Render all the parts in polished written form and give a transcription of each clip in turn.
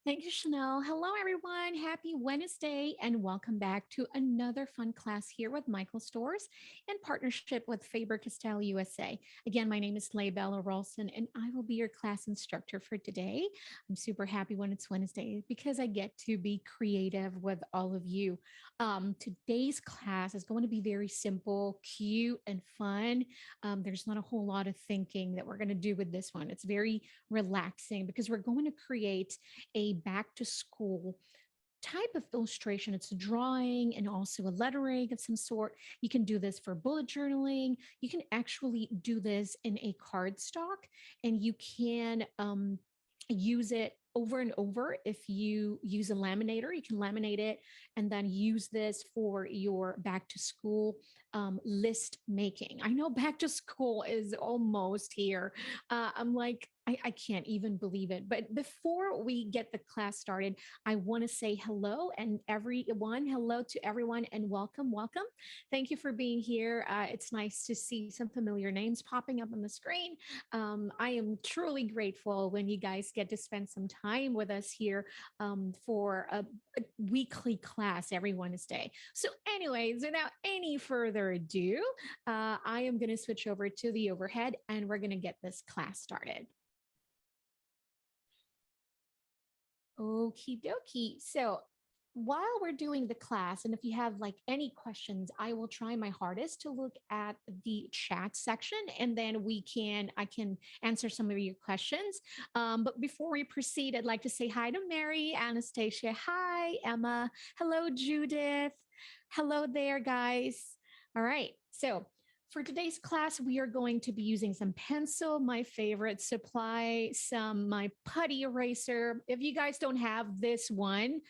Thank you, Chanel. Hello, everyone. Happy Wednesday, and welcome back to another fun class here with Michael Stores in partnership with Faber-Castell USA. Again, my name is Laybella Rolson, and I will be your class instructor for today. I'm super happy when it's Wednesday because I get to be creative with all of you. Today's class is going to be very simple, cute, and fun. There's not a whole lot of thinking that we're going to do with this one. It's very relaxing because we're going to create a back to school type of illustration. It's a drawing and also a lettering of some sort. You can do this for bullet journaling. You can actually do this in a cardstock, and you can use it over and over. If you use a laminator, you can laminate it and then use this for your back to school list making. I know back to school is almost here. I'm like, I can't even believe it. But before we get the class started, I want to say hello and everyone. Hello to everyone and welcome, welcome. Thank you for being here. It's nice to see some familiar names popping up on the screen. I am truly grateful when you guys get to spend some time with us here for a weekly class every Wednesday. So, anyways, without any further ado, I am going to switch over to the overhead and we're going to get this class started. Okie dokie. So while we're doing the class, and if you have like any questions, I will try my hardest to look at the chat section, and then I can answer some of your questions. But before we proceed, I'd like to say hi to Mary, Anastasia. Hi, Emma. Hello, Judith. Hello there, guys. All right. So for today's class, we are going to be using some pencil, my favorite supply, my putty eraser. If you guys don't have this one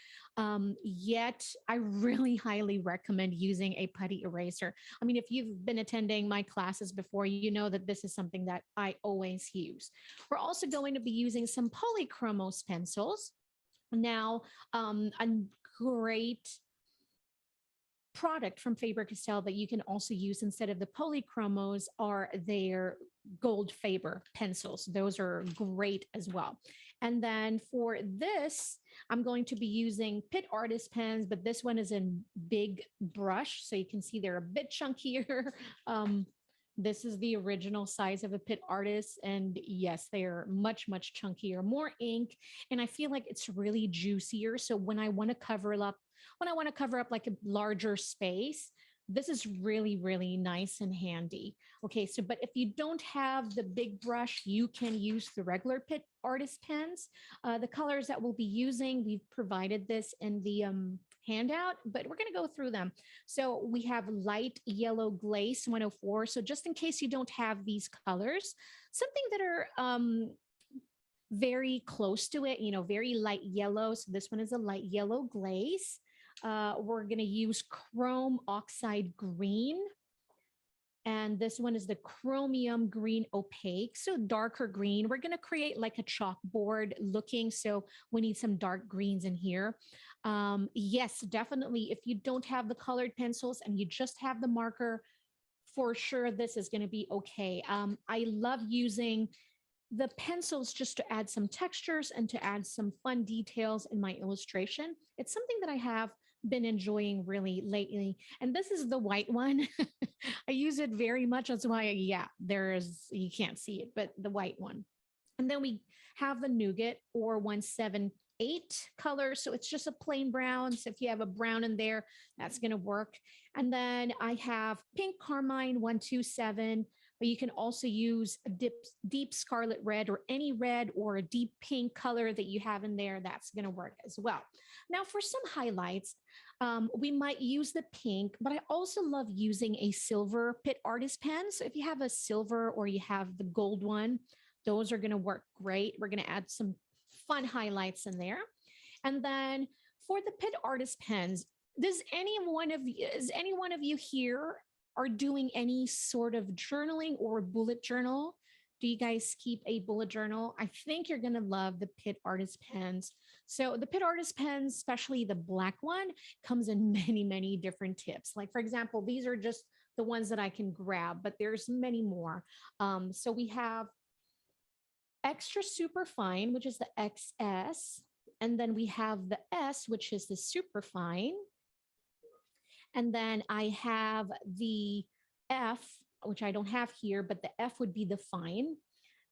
yet, I really highly recommend using a putty eraser. I mean, if you've been attending my classes before, you know that this is something that I always use. We're also going to be using some Polychromos pencils. Now, a great product from Faber-Castell that you can also use instead of the Polychromos are their gold Faber pencils. Those are great as well. And then for this, I'm going to be using Pitt artist pens, but this one is in big brush. So you can see they're a bit chunkier. This is the original size of a Pitt artist. And yes, they are much, much chunkier, more ink. And I feel like it's really juicier. So when I want to cover up like a larger space, this is really, really nice and handy. Okay, so but if you don't have the big brush, you can use the regular Pitt artist pens. The colors that we'll be using, we've provided this in the handout, but we're going to go through them. So we have light yellow glaze 104. So just in case you don't have these colors, something that are very close to it, very light yellow. So this one is a light yellow glaze. We're going to use Chrome Oxide Green. And this one is the Chromium Green Opaque, so darker green. We're going to create like a chalkboard looking, so we need some dark greens in here. Yes, definitely. If you don't have the colored pencils and you just have the marker, for sure, this is going to be okay. I love using the pencils just to add some textures and to add some fun details in my illustration. It's something that I have been enjoying really lately. And this is the white one. I use it very much. That's why, you can't see it, but the white one. And then we have the Nougat or 178 color. So it's just a plain brown. So if you have a brown in there, that's going to work. And then I have pink Carmine 127. But you can also use a deep scarlet red or any red or a deep pink color that you have in there. That's going to work as well. Now, for some highlights, we might use the pink, but I also love using a silver Pitt artist pen. So if you have a silver or you have the gold one, those are going to work great. We're going to add some fun highlights in there. And then for the Pitt artist pens, is any one of you here are doing any sort of journaling or bullet journal? Do you guys keep a bullet journal? I think you're going to love the Pitt artist pens. So the Pitt artist pens, especially the black one, comes in many, many different tips. Like, for example, these are just the ones that I can grab, but there's many more. So we have extra super fine, which is the XS. And then we have the S, which is the super fine. And then I have the F, which I don't have here, but the F would be the fine.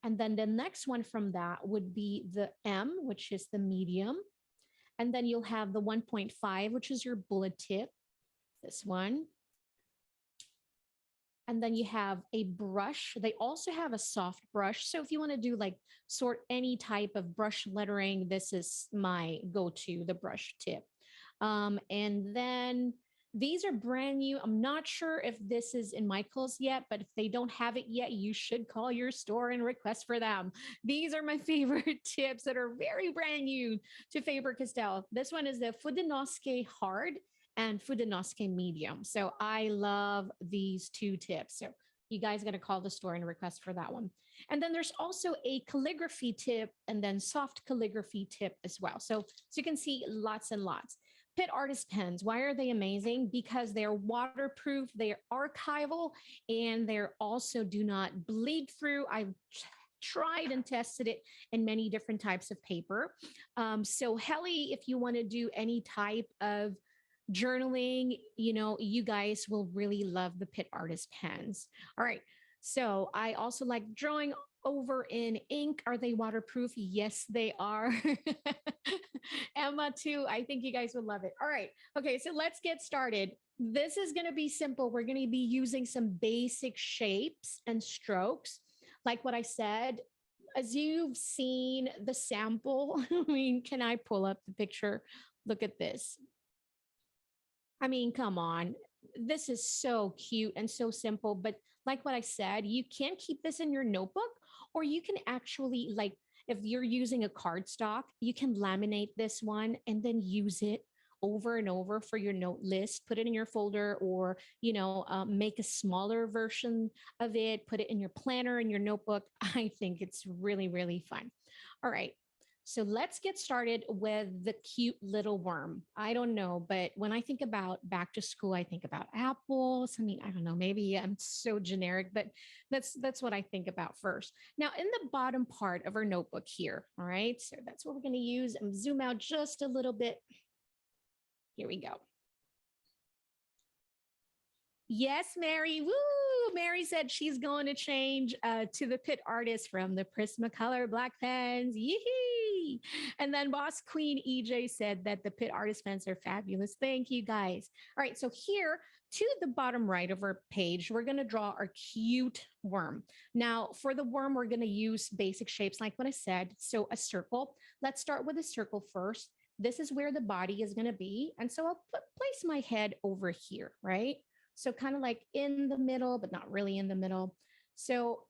And then the next one from that would be the M, which is the medium. And then you'll have the 1.5, which is your bullet tip, this one. And then you have a brush. They also have a soft brush. So if you want to do like sort any type of brush lettering, this is my go-to, the brush tip. And then these are brand new. I'm not sure if this is in Michael's yet, but if they don't have it yet, you should call your store and request for them. These are my favorite tips that are very brand new to Faber-Castell. This one is the Fudenoske Hard and Fudenoske Medium. So I love these two tips. So you guys got to call the store and request for that one. And then there's also a calligraphy tip and then soft calligraphy tip as well. So you can see lots and lots. Pitt Artist Pens, why are they amazing? Because they're waterproof, they're archival, and they're also do not bleed through. I've tried and tested it in many different types of paper. So Helly, if you want to do any type of journaling, you guys will really love the Pitt Artist Pens. All right. So I also like drawing over in ink. Are they waterproof? Yes, they are. Emma too. I think you guys would love it. All right. Okay. So let's get started. This is going to be simple. We're going to be using some basic shapes and strokes. Like what I said, as you've seen the sample, I mean, can I pull up the picture? Look at this. I mean, come on. This is so cute and so simple. But like what I said, you can keep this in your notebook, or you can actually, like, if you're using a cardstock, you can laminate this one and then use it over and over for your note list, put it in your folder, or, make a smaller version of it, put it in your planner, in your notebook. I think it's really, really fun. All right. So let's get started with the cute little worm. I don't know, but when I think about back to school, I think about apples. I mean, I don't know, maybe I'm so generic, but that's what I think about first. Now, in the bottom part of our notebook here, all right, so that's what we're going to use. And zoom out just a little bit. Here we go. Yes, Mary. Woo! Mary said she's going to change to the Pitt Artist from the Prismacolor black pens. Yee! And then Boss Queen EJ said that the Pitt Artist pens are fabulous. Thank you, guys. All right, so here to the bottom right of our page, we're going to draw our cute worm. Now, for the worm, we're going to use basic shapes like what I said. So a circle. Let's start with a circle first. This is where the body is going to be. And so I'll place my head over here, right? So kind of like in the middle, but not really in the middle. So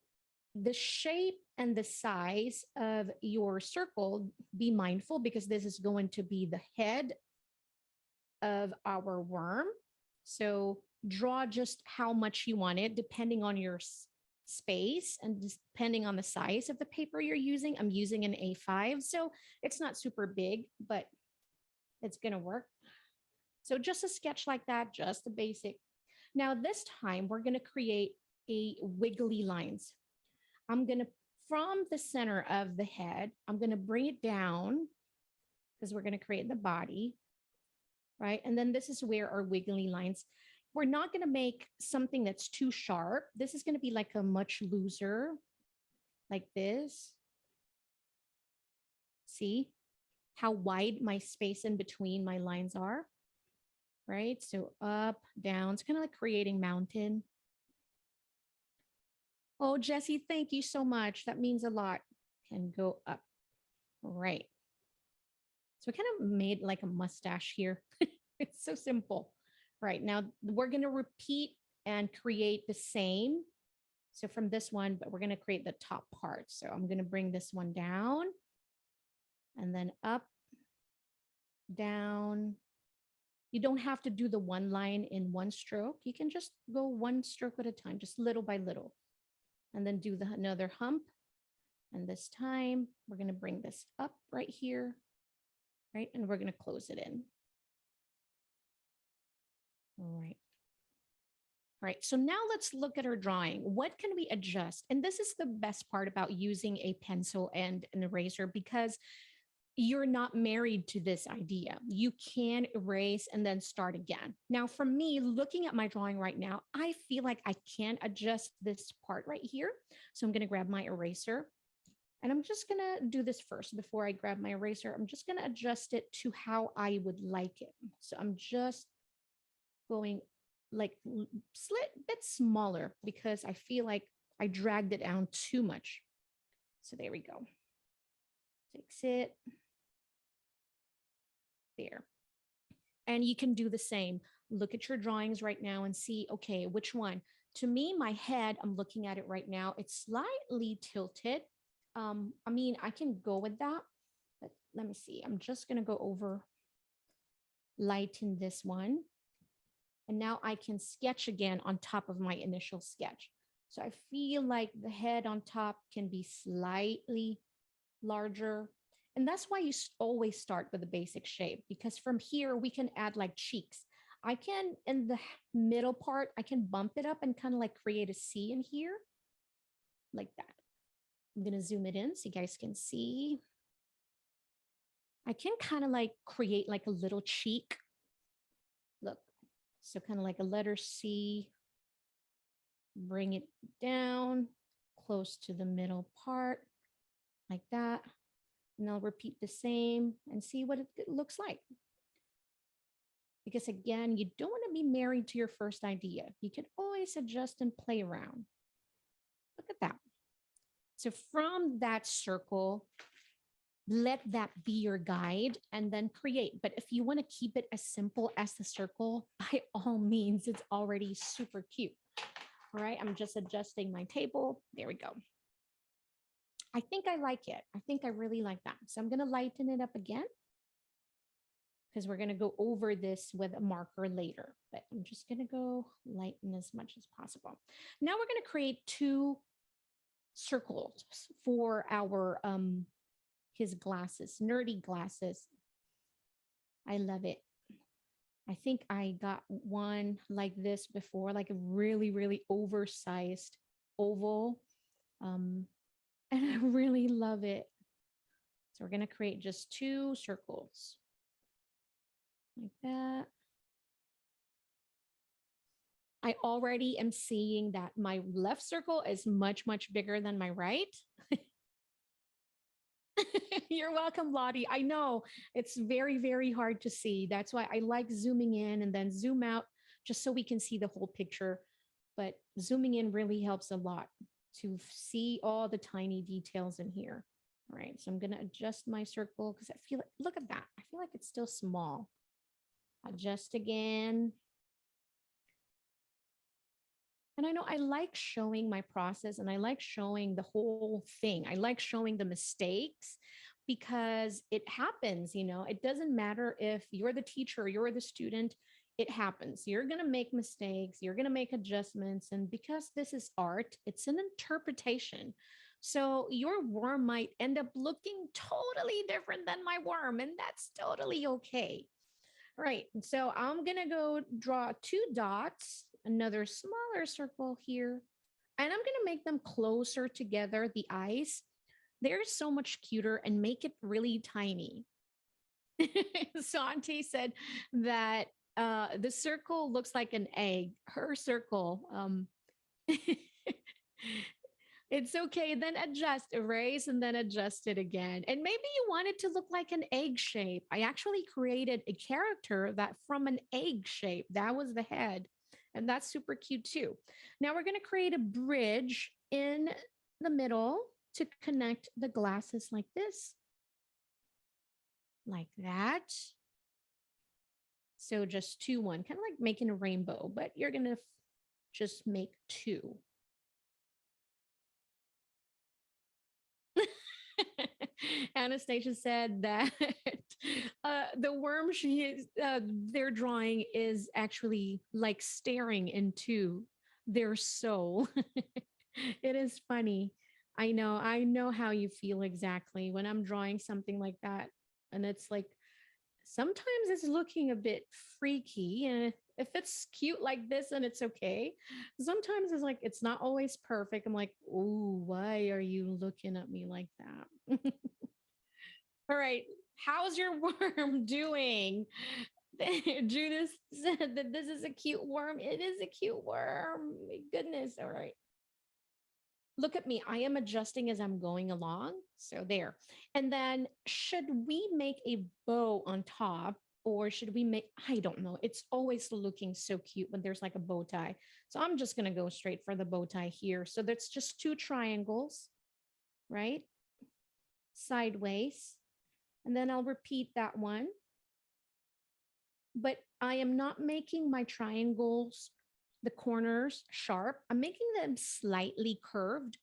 the shape and the size of your circle, be mindful because this is going to be the head of our worm. So draw just how much you want it, depending on your space and depending on the size of the paper you're using. I'm using an A5, so it's not super big, but it's going to work. So just a sketch like that, just the basic. Now, this time we're going to create a wiggly lines. I'm going to, from the center of the head, I'm going to bring it down because we're going to create the body, right? And then this is where our wiggly lines. We're not going to make something that's too sharp. This is going to be like a much looser, like this. See how wide my space in between my lines are? Right? So up, down, it's kind of like creating mountain. Oh, Jesse, thank you so much. That means a lot. Can go up. All right. So I kind of made like a mustache here. It's so simple. Right, now we're going to repeat and create the same. So from this one, but we're going to create the top part. So I'm going to bring this one down and then up, down. You don't have to do the one line in one stroke. You can just go one stroke at a time, just little by little. And then do another hump. And this time, we're going to bring this up right here, right? And we're going to close it in. All right. All right, so now let's look at our drawing. What can we adjust? And this is the best part about using a pencil and an eraser, because you're not married to this idea. You can erase and then start again. Now, for me, looking at my drawing right now, I feel like I can adjust this part right here. So I'm going to grab my eraser and I'm just going to do this first before I grab my eraser. I'm just going to adjust it to how I would like it. So I'm just going like slit bit smaller because I feel like I dragged it down too much. So there we go. Fix it. There. And you can do the same. Look at your drawings right now and see, okay, which one? To me, my head, I'm looking at it right now, it's slightly tilted. I mean, I can go with that, but let me see. I'm just going to go over, lighten this one. And now I can sketch again on top of my initial sketch. So I feel like the head on top can be slightly larger. And that's why you always start with a basic shape, because from here we can add like cheeks. I can, in the middle part, I can bump it up and kind of like create a C in here like that. I'm going to zoom it in so you guys can see. I can kind of like create like a little cheek. Look, so kind of like a letter C, bring it down close to the middle part like that. And I'll repeat the same and see what it looks like. Because again, you don't want to be married to your first idea. You can always adjust and play around. Look at that. So from that circle, let that be your guide and then create. But if you want to keep it as simple as the circle, by all means, it's already super cute. All right, I'm just adjusting my table. There we go. I think I like it. I think I really like that. So I'm going to lighten it up again because we're going to go over this with a marker later. But I'm just going to go lighten as much as possible. Now we're going to create two circles for our his glasses, nerdy glasses. I love it. I think I got one like this before, like a really, really oversized oval. And I really love it. So we're going to create just two circles like that. I already am seeing that my left circle is much, much bigger than my right. You're welcome, Lottie. I know it's very, very hard to see. That's why I like zooming in and then zoom out just so we can see the whole picture. But zooming in really helps a lot to see all the tiny details in here. All right, so I'm going to adjust my circle because I feel like, look at that. I feel like it's still small. Adjust again. And I know I like showing my process and I like showing the whole thing. I like showing the mistakes because it happens, you know, it doesn't matter if you're the teacher or you're the student, it happens. You're going to make mistakes, you're going to make adjustments. And because this is art, it's an interpretation. So your worm might end up looking totally different than my worm, and that's totally okay. All right, so I'm going to go draw two dots, another smaller circle here, and I'm going to make them closer together, the eyes. They're so much cuter and make it really tiny. Santi said that the circle looks like an egg. Her circle. It's okay. Then adjust, erase, and then adjust it again. And maybe you want it to look like an egg shape. I actually created a character that from an egg shape. That was the head. And that's super cute too. Now we're going to create a bridge in the middle to connect the glasses like this. Like that. So just 2, 1, kind of like making a rainbow, but you're going to just make 2. Anastasia said that the worm they're drawing is actually like staring into their soul. It is funny. I know how you feel exactly when I'm drawing something like that. And it's like, sometimes it's looking a bit freaky. And if it's cute like this, then it's okay. Sometimes it's like, it's not always perfect. I'm like, oh, why are you looking at me like that? All right. How's your worm doing? Judith said that this is a cute worm. It is a cute worm. My goodness. All right. Look at me. I am adjusting as I'm going along. So there. And then should we make a bow on top or should we make, I don't know. It's always looking so cute when there's like a bow tie. So I'm just going to go straight for the bow tie here. So that's just two triangles, right? Sideways. And then I'll repeat that one. But I am not making my triangles, the corners sharp. I'm making them slightly curved.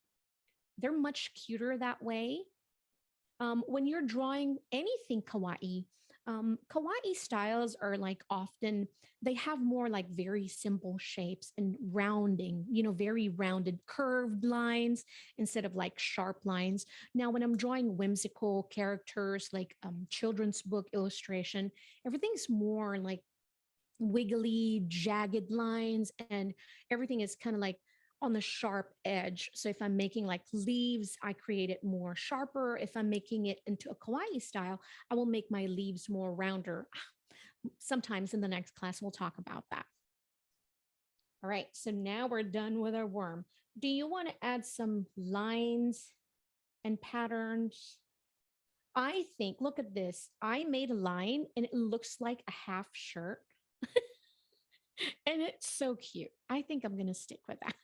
They're much cuter that way. When you're drawing anything kawaii, kawaii styles are like often, they have more like very simple shapes and rounding, very rounded curved lines instead of like sharp lines. Now, when I'm drawing whimsical characters like children's book illustration, everything's more like wiggly, jagged lines, and everything is kind of like on the sharp edge. So if I'm making like leaves, I create it more sharper. If I'm making it into a kawaii style, I will make my leaves more rounder. Sometimes in the next class, we'll talk about that. All right, so now we're done with our worm. Do you want to add some lines and patterns? I think, look at this. I made a line and it looks like a half shirt. And it's so cute. I think I'm going to stick with that.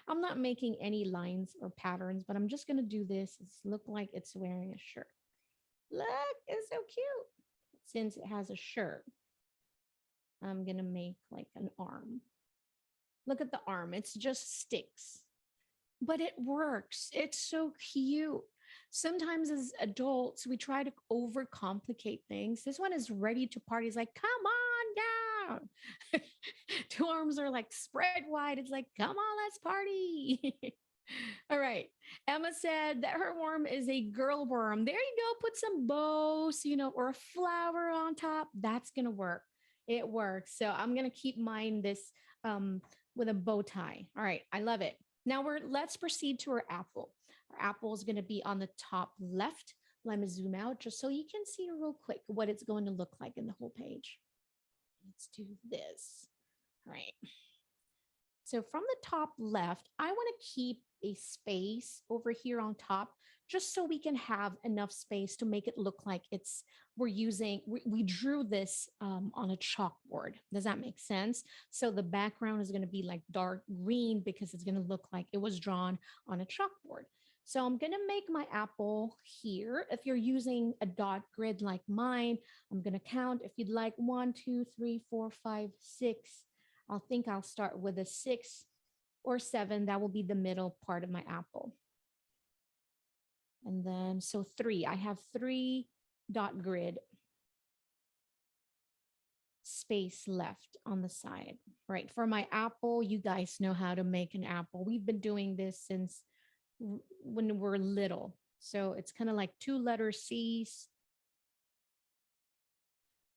I'm not making any lines or patterns, but I'm just going to do this. It's look like it's wearing a shirt. Look, it's so cute. Since it has a shirt, I'm going to make like an arm. Look at the arm. It's just sticks, but it works. It's so cute. Sometimes as adults, we try to overcomplicate things. This one is ready to party. It's like, come on down. Two arms are like spread wide. It's like, come on, let's party. All right. Emma said that her worm is a girl worm. There you go. Put some bows, or a flower on top. That's going to work. It works. So I'm going to keep mine this with a bow tie. All right. I love it. Now let's proceed to our apple. Our apple is going to be on the top left. Let me zoom out just so you can see real quick what it's going to look like in the whole page. Let's do this. All right. So from the top left, I want to keep a space over here on top just so we can have enough space to make it look like we drew this on a chalkboard. Does that make sense? So the background is going to be like dark green because it's going to look like it was drawn on a chalkboard. So I'm going to make my apple here. If you're using a dot grid like mine, I'm going to count. If you'd like 1, 2, 3, 4, 5, 6, I'll start with a 6 or 7. That will be the middle part of my apple. And then, so 3, I have 3 dot grid space left on the side, right? For my apple, you guys know how to make an apple. We've been doing this since when we're little. So it's kind of like 2 letter C's.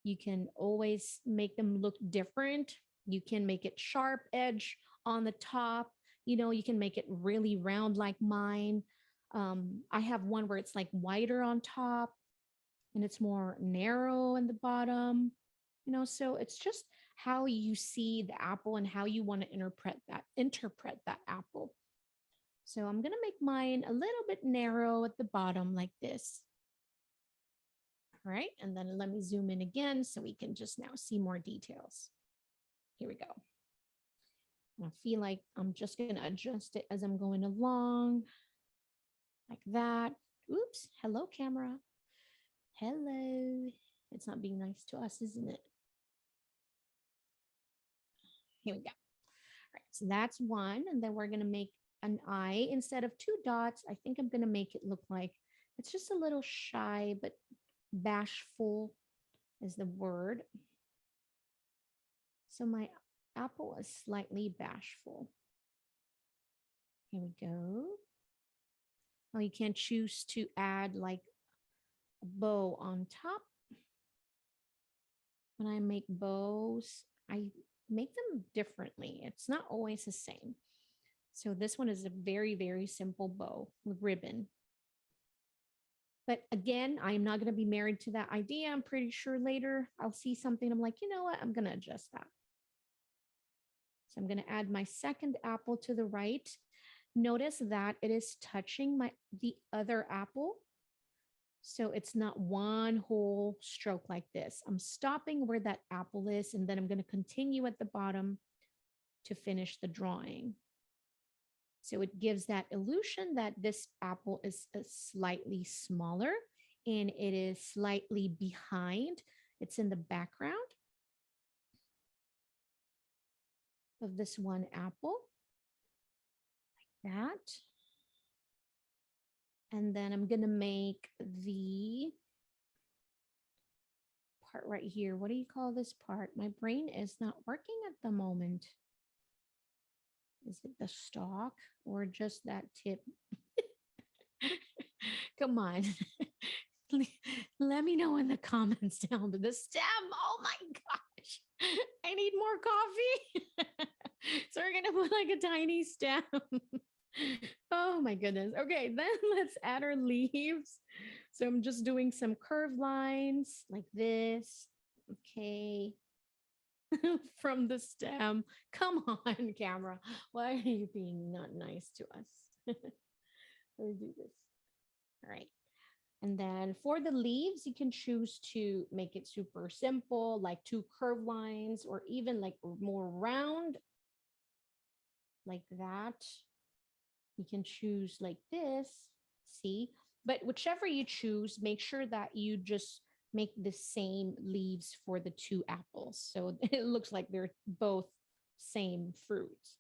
You can always make them look different. You can make it sharp edge on the top. You can make it really round like mine. I have one where it's like wider on top and it's more narrow in the bottom. So it's just how you see the apple and how you want to interpret that apple. So I'm going to make mine a little bit narrow at the bottom like this. All right. And then let me zoom in again so we can just now see more details. Here we go. I feel like I'm just going to adjust it as I'm going along like that. Oops. Hello, camera. Hello. It's not being nice to us, isn't it? Here we go. All right. So that's one. And then we're going to make an eye instead of 2 dots. I think I'm going to make it look like it's just a little shy, but bashful is the word. So my apple is slightly bashful. Here we go. Now you can choose to add like a bow on top. When I make bows, I make them differently. It's not always the same. So this one is a very, very simple bow with ribbon. But again, I'm not going to be married to that idea. I'm pretty sure later I'll see something. I'm like, you know what? I'm going to adjust that. So I'm going to add my second apple to the right. Notice that it is touching the other apple. So it's not one whole stroke like this. I'm stopping where that apple is, and then I'm going to continue at the bottom to finish the drawing. So it gives that illusion that this apple is slightly smaller and it is slightly behind. It's in the background of this one apple, like that. And then I'm going to make the part right here. What do you call this part? My brain is not working at the moment. Is it the stalk or just that tip? Come on. Let me know in the comments down. The stem. Oh my gosh. I need more coffee. So we're going to put like a tiny stem. Oh my goodness. Okay, then let's add our leaves. So I'm just doing some curved lines like this. Okay. From the stem. Come on, camera. Why are you being not nice to us? Let's do this. All right. And then for the leaves, you can choose to make it super simple, like 2 curved lines, or even like more round, like that. You can choose like this, see? But whichever you choose, make sure that you just make the same leaves for the 2 apples. So it looks like they're both same fruits.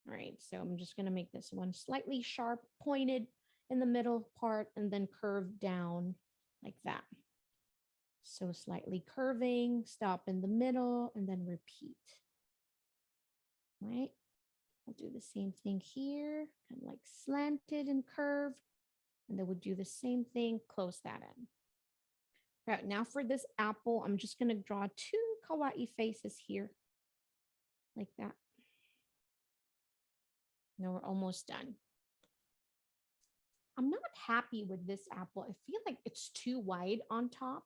All right, so I'm just gonna make this one slightly sharp, pointed in the middle part, and then curve down like that. So slightly curving, stop in the middle, and then repeat. All right, I'll do the same thing here, kind of like slanted and curved, and then we'll do the same thing, close that in. All right, now for this apple, I'm just gonna draw 2 kawaii faces here, like that. Now we're almost done. I'm not happy with this apple. I feel like it's too wide on top.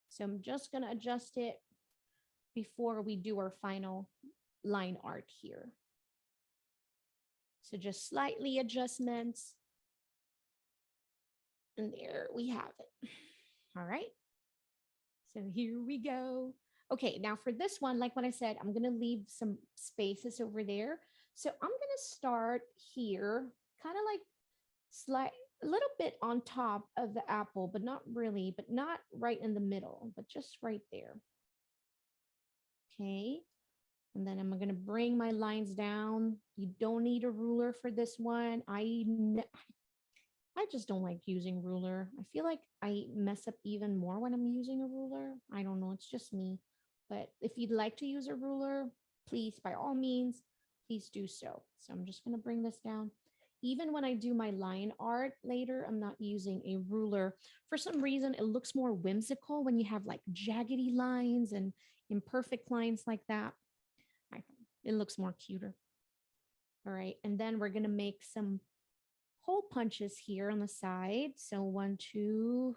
So I'm just going to adjust it before we do our final line art here. So just slightly adjustments. And there we have it. All right. So here we go. Okay, now for this one, like what I said, I'm going to leave some spaces over there. So I'm going to start here, kind of like a little bit on top of the apple, but not really, but not right in the middle, but just right there. Okay. And then I'm going to bring my lines down. You don't need a ruler for this one. I just don't like using ruler. I feel like I mess up even more when I'm using a ruler. I don't know. It's just me. But if you'd like to use a ruler, please, by all means, please do so. So I'm just going to bring this down. Even when I do my line art later, I'm not using a ruler. For some reason, it looks more whimsical when you have like jaggedy lines and imperfect lines like that. It looks more cuter. All right. And then we're going to make some hole punches here on the side. So 1, 2,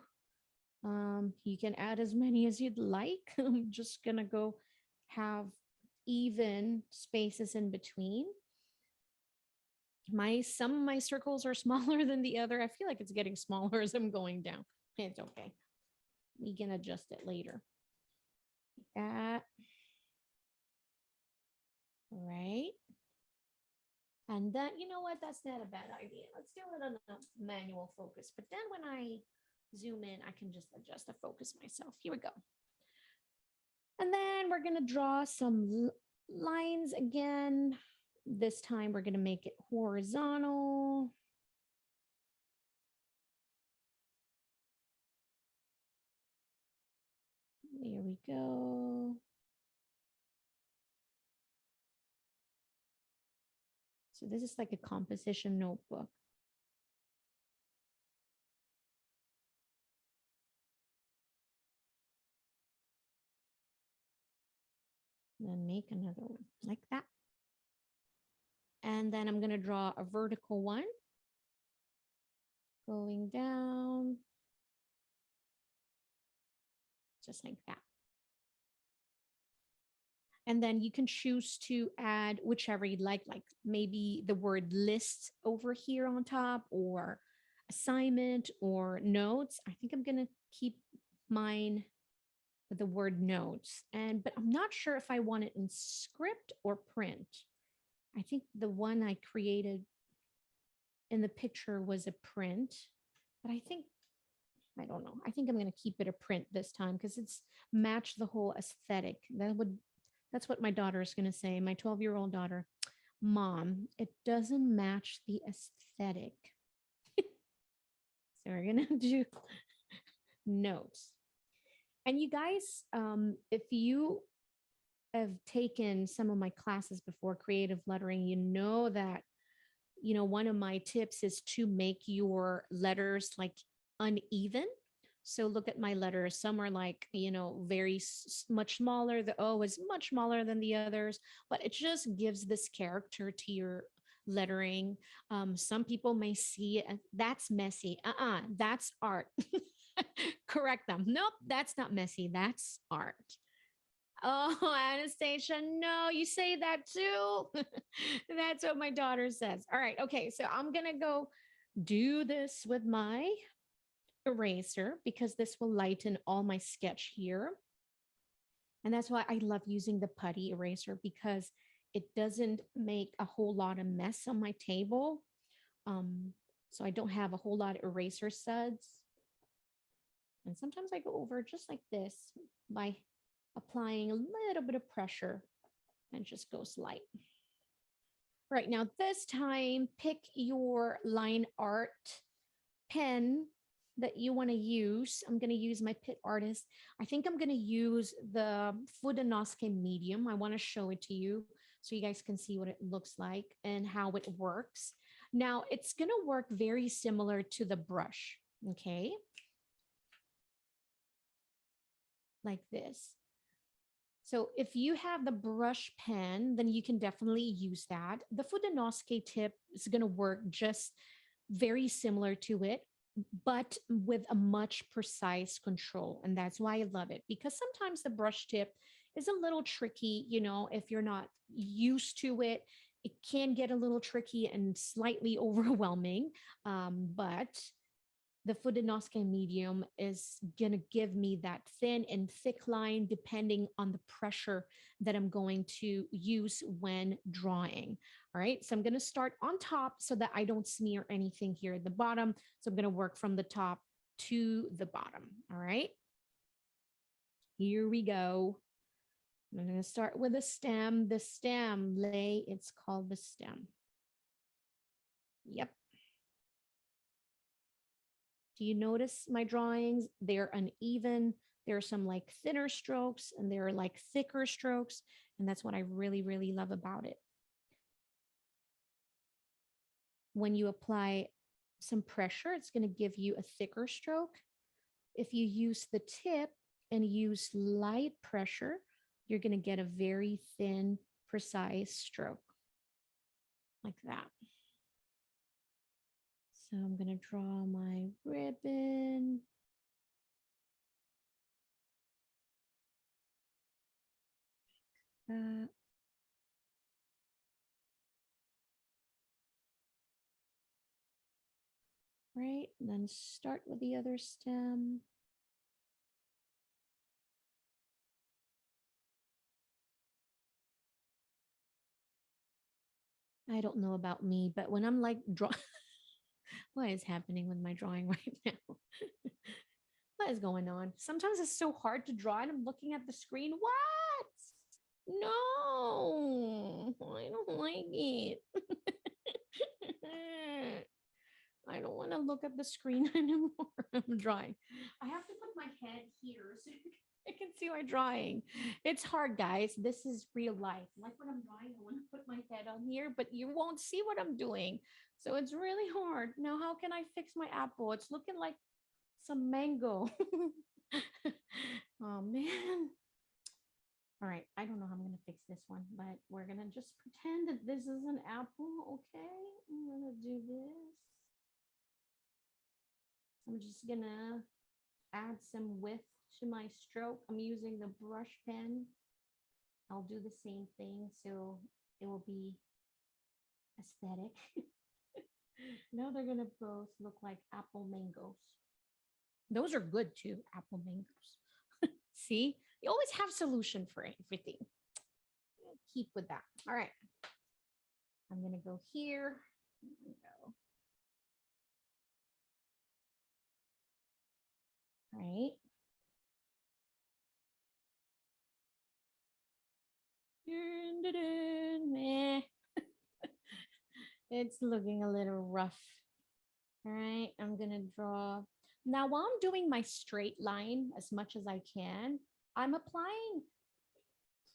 you can add as many as you'd like. I'm just going to go have even spaces in between. Some of my circles are smaller than the other. I feel like it's getting smaller as I'm going down. It's okay. We can adjust it later. Like that. All right. And then, you know what? That's not a bad idea. Let's do it on a manual focus. But then when I zoom in, I can just adjust the focus myself. Here we go. And then we're going to draw some lines again. This time we're going to make it horizontal. There we go. So this is like a composition notebook. And then make another one like that. And then I'm going to draw a vertical one. Going down, just like that. And then you can choose to add whichever you'd like maybe the word list over here on top, or assignment or notes. I think I'm going to keep mine with the word notes. But I'm not sure if I want it in script or print. I think the one I created in the picture was a print, but I don't know. I think I'm going to keep it a print this time because it's matched the whole aesthetic. That's what my daughter is going to say. My 12-year-old daughter, Mom, it doesn't match the aesthetic. So we're going to do notes. And you guys, if you have taken some of my classes before, creative lettering, you know that, one of my tips is to make your letters like uneven. So look at my letters. Some are like, very much smaller. The O is much smaller than the others, but it just gives this character to your lettering. Some people may see it, that's messy. That's art. Correct them. Nope, that's not messy. That's art. Oh, Anastasia, no, you say that too. That's what my daughter says. All right. Okay. So I'm going to go do this with my eraser because this will lighten all my sketch here. And that's why I love using the putty eraser, because it doesn't make a whole lot of mess on my table. So I don't have a whole lot of eraser suds. And sometimes I go over just like this by applying a little bit of pressure, and it just goes light. Right, now this time, pick your line art pen that you want to use. I'm going to use my Pitt Artist. I think I'm going to use the Faber-Castell medium. I want to show it to you so you guys can see what it looks like and how it works. Now, it's going to work very similar to the brush, okay? Like this. So if you have the brush pen, then you can definitely use that. The Faber-Castell tip is going to work just very similar to it, but with a much precise control. And that's why I love it, because sometimes the brush tip is a little tricky, if you're not used to it. It can get a little tricky and slightly overwhelming, but the Faber-Castell medium is going to give me that thin and thick line depending on the pressure that I'm going to use when drawing. All right, so I'm going to start on top so that I don't smear anything here at the bottom. So I'm going to work from the top to the bottom. All right, here we go. I'm going to start with a stem. The stem lay, it's called the stem. Yep. Do you notice my drawings? They're uneven. There are some like thinner strokes and there are like thicker strokes. And that's what I really, really love about it. When you apply some pressure, it's going to give you a thicker stroke. If you use the tip and use light pressure, you're going to get a very thin, precise stroke like that. So I'm going to draw my ribbon. Right, and then start with the other stem. I don't know about me, but when I'm like what is happening with my drawing right now? What is going on? Sometimes it's so hard to draw and I'm looking at the screen. What? No, I don't like it. I don't want to look at the screen anymore. I'm drawing. I have to put my head here so I can see my drawing. It's hard, guys. This is real life. Like when I'm drawing, I want to put my head on here, but you won't see what I'm doing. So it's really hard. Now, how can I fix my apple? It's looking like some mango. Oh, man. All right. I don't know how I'm going to fix this one, but we're going to just pretend that this is an apple. Okay. I'm going to do this. I'm just gonna add some width to my stroke. I'm using the brush pen. I'll do the same thing so it will be aesthetic. Now they're gonna both look like apple mangoes. Those are good too, apple mangoes. See, you always have solution for everything. Keep with that. All right. I'm gonna go here. Go. All right. It's looking a little rough. All right, I'm gonna draw. Now, while I'm doing my straight line as much as I can, I'm applying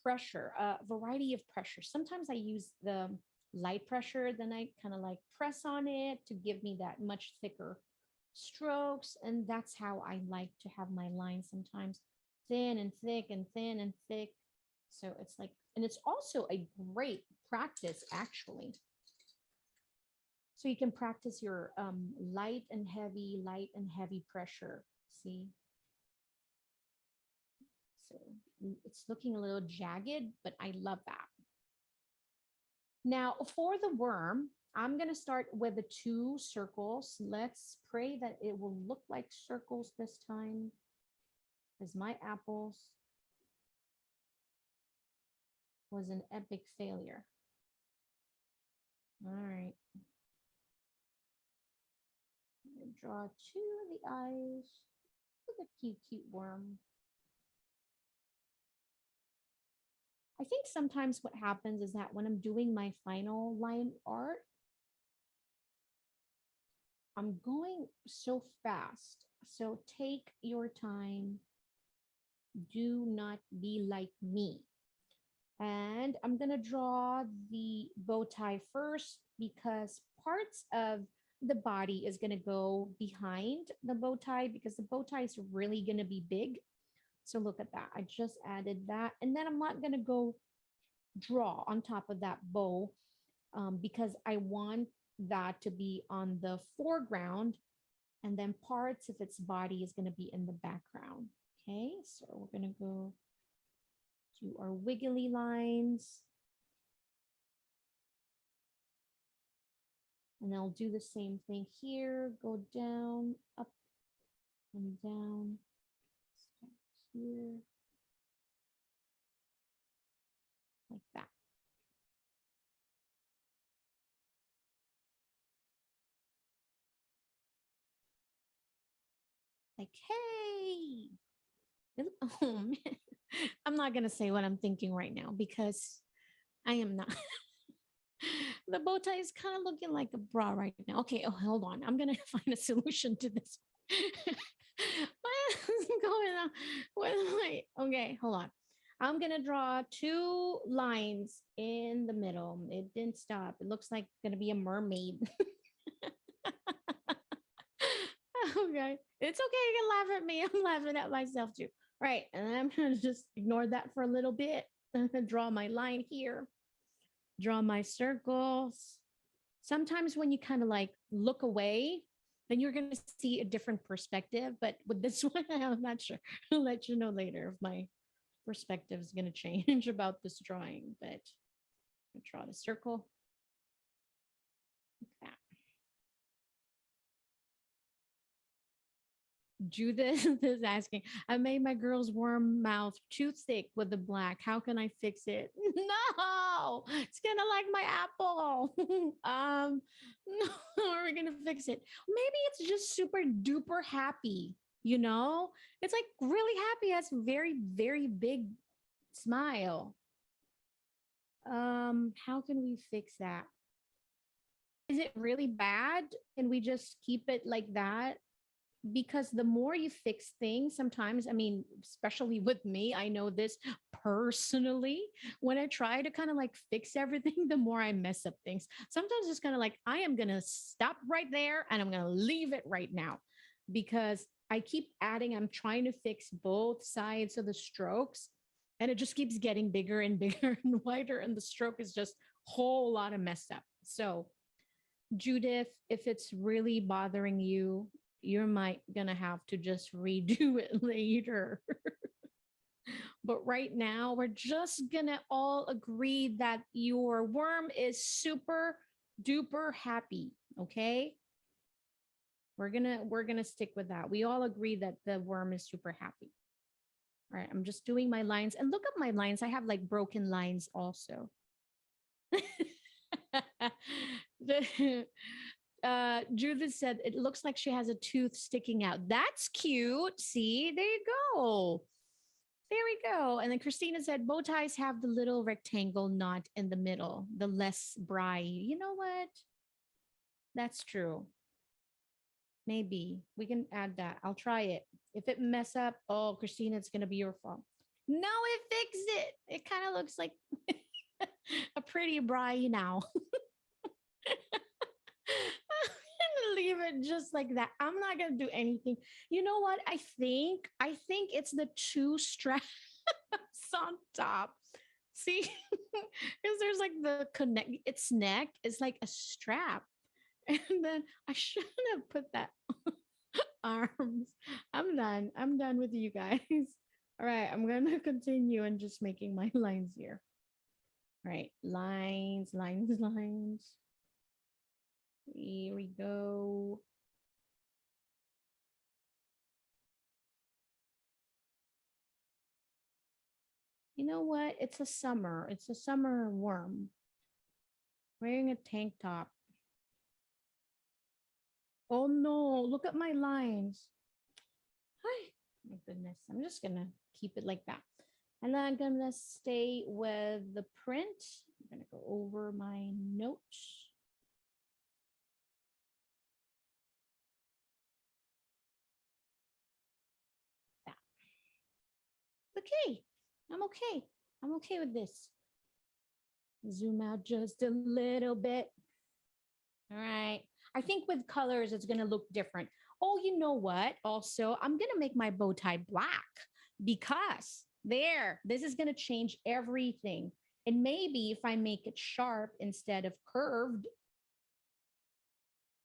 pressure, a variety of pressure. Sometimes I use the light pressure, then I kind of like press on it to give me that much thicker strokes. And that's how I like to have my lines sometimes thin and thick and thin and thick. So it's like, and it's also a great practice actually. So you can practice your light and heavy pressure. See? So it's looking a little jagged, but I love that. Now for the worm, I'm going to start with the 2 circles. Let's pray that it will look like circles this time, because my apples was an epic failure. All right. Draw 2 of the eyes. Look at cute worm. I think sometimes what happens is that when I'm doing my final line art, I'm going so fast. So take your time. Do not be like me. And I'm going to draw the bow tie first because parts of the body is going to go behind the bow tie because the bow tie is really going to be big. So look at that. I just added that. And then I'm not going to go draw on top of that bow because I want that to be on the foreground. And then parts of its body is going to be in the background. Okay, so we're going to go to our wiggly lines. And I'll do the same thing here. Go down, up, and down. Start here. Like that. Like, hey. Oh, man. I'm not going to say what I'm thinking right now because I am not. The bow tie is kind of looking like a bra right now. Okay, oh, hold on. I'm going to find a solution to this. What is going on? What am I? Okay, hold on. I'm going to draw 2 lines in the middle. It didn't stop. It looks like going to be a mermaid. Okay, it's okay. You can laugh at me. I'm laughing at myself too. Right, and I'm going to just ignore that for a little bit. I'm going to draw my line here. Draw my circles. Sometimes when you kind of like look away, then you're going to see a different perspective. But with this one, I'm not sure. I'll let you know later if my perspective is going to change about this drawing. But I'll draw the circle. Like that. Judith is asking, I made my girl's worm mouth too thick with the black. How can I fix it? No, it's gonna like my apple. No, we're gonna fix it. Maybe it's just super duper happy, you know? It's like really happy, has very, very big smile. How can we fix that? Is it really bad? Can we just keep it like that? Because the more you fix things, sometimes, I mean, especially with me, I know this personally, when I try to kind of like fix everything, the more I mess up things. Sometimes it's kind of like, I am going to stop right there and I'm going to leave it right now because I keep adding, I'm trying to fix both sides of the strokes and it just keeps getting bigger and bigger and wider. And the stroke is just a whole lot of messed up. So Judith, if it's really bothering you, you might gonna have to just redo it later. But right now, we're just gonna all agree that your worm is super duper happy. Okay. We're gonna stick with that. We all agree that the worm is super happy. All right, I'm just doing my lines and look at my lines. I have like broken lines also. The, Judith said it looks like she has a tooth sticking out. That's cute. See, there you go. There we go. And then Christina said bow ties have the little rectangle knot in the middle, the less bry. You know what? That's true. Maybe we can add that. I'll try it. If it mess up, oh, Christina, it's gonna be your fault. No, it fixed it. It kind of looks like a pretty bri now. I'm gonna leave it just like that. I'm not gonna do anything. You know what? I think it's the two straps on top. See, because there's like the connect. Its neck is like a strap, and then I shouldn't have put that arms. I'm done. I'm done with you guys. All right, I'm gonna continue and just making my lines here. All right, lines, lines, lines. Here we go. You know what? It's a summer. It's a summer worm wearing a tank top. Oh no, look at my lines. Hi, my goodness. I'm just gonna keep it like that. And then I'm gonna stay with the print. I'm gonna go over my notes. That. Okay, I'm okay. I'm okay with this. Zoom out just a little bit. All right. I think with colors, it's going to look different. Oh, you know what? Also, I'm going to make my bow tie black because this is going to change everything. And maybe if I make it sharp instead of curved,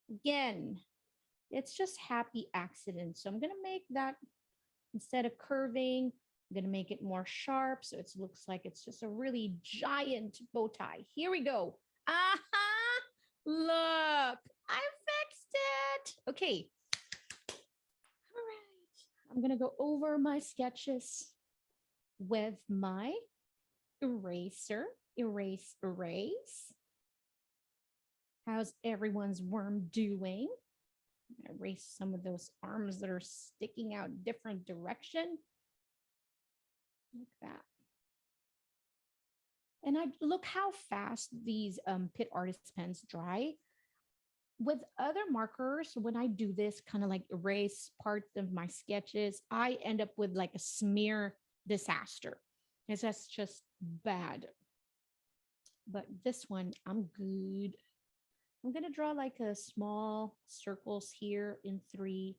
again, it's just happy accidents. So I'm going to make that instead of curving, I'm going to make it more sharp. So it looks like it's just a really giant bow tie. Here we go. Uh-huh. Look, I fixed it. Okay. All right. I'm going to go over my sketches with my eraser. Erase, erase. How's everyone's worm doing? Erase some of those arms that are sticking out different direction. Like that. And I look how fast these Pitt Artist pens dry. With other markers, when I do this kind of like erase parts of my sketches, I end up with like a smear disaster. Because that's just bad. But this one, I'm good. I'm going to draw like a small circles here in 3.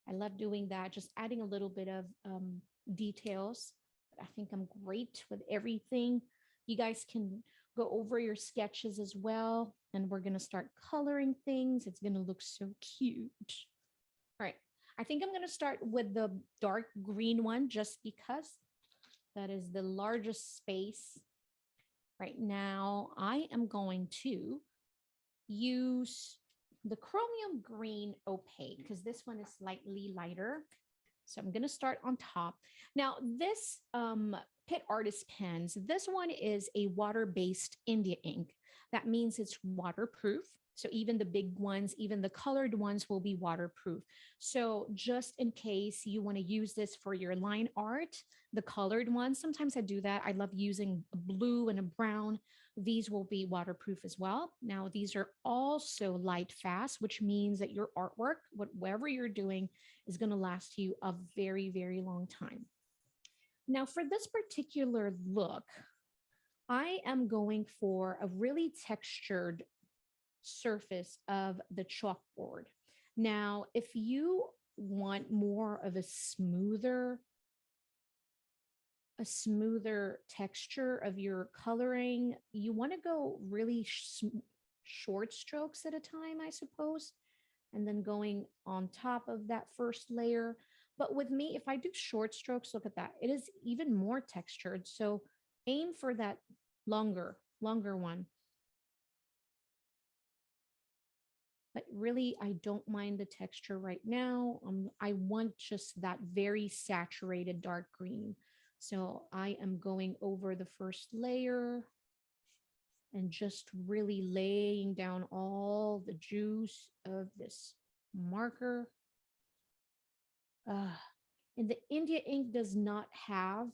I love doing that, just adding a little bit of details. But I think I'm great with everything. You guys can go over your sketches as well. And we're going to start coloring things. It's going to look so cute. All right. I think I'm going to start with the dark green one just because that is the largest space. Right now, I am going to use the Chromium Green Opaque because this one is slightly lighter. So I'm going to start on top. Now, this Pitt Artist pens, this one is a water-based India ink. That means it's waterproof. So even the big ones, even the colored ones will be waterproof. So just in case you want to use this for your line art, the colored ones, sometimes I do that. I love using a blue and a brown. These will be waterproof as well. Now, these are also light fast, which means that your artwork, whatever you're doing, is going to last you a very, very long time. Now, for this particular look, I am going for a really textured surface of the chalkboard. Now, if you want more of a smoother texture of your coloring, you want to go really short strokes at a time, I suppose. and then going on top of that first layer. But with me, if I do short strokes, look at that. It is even more textured. So aim for that longer one. But really, I don't mind the texture right now. I want just that very saturated dark green. So I am going over the first layer and just really laying down all the juice of this marker. And the India ink does not have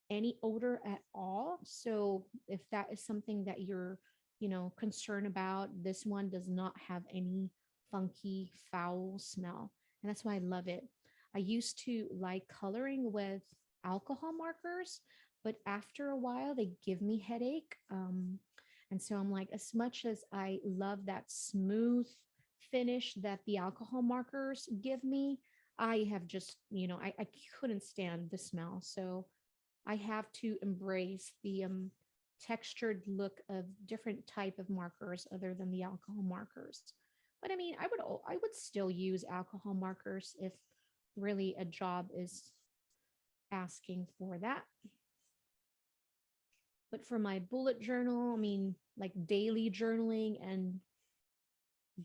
any odor at all. So if that is something that you're, concerned about, this one does not have any funky, foul smell. And that's why I love it. I used to like coloring with alcohol markers, but after a while they give me headache. And so I'm like, as much as I love that smooth finish that the alcohol markers give me, I have just, I couldn't stand the smell. So I have to embrace the textured look of different type of markers other than the alcohol markers. But I mean, I would still use alcohol markers if really a job is asking for that. But for my bullet journal, I mean, like daily journaling and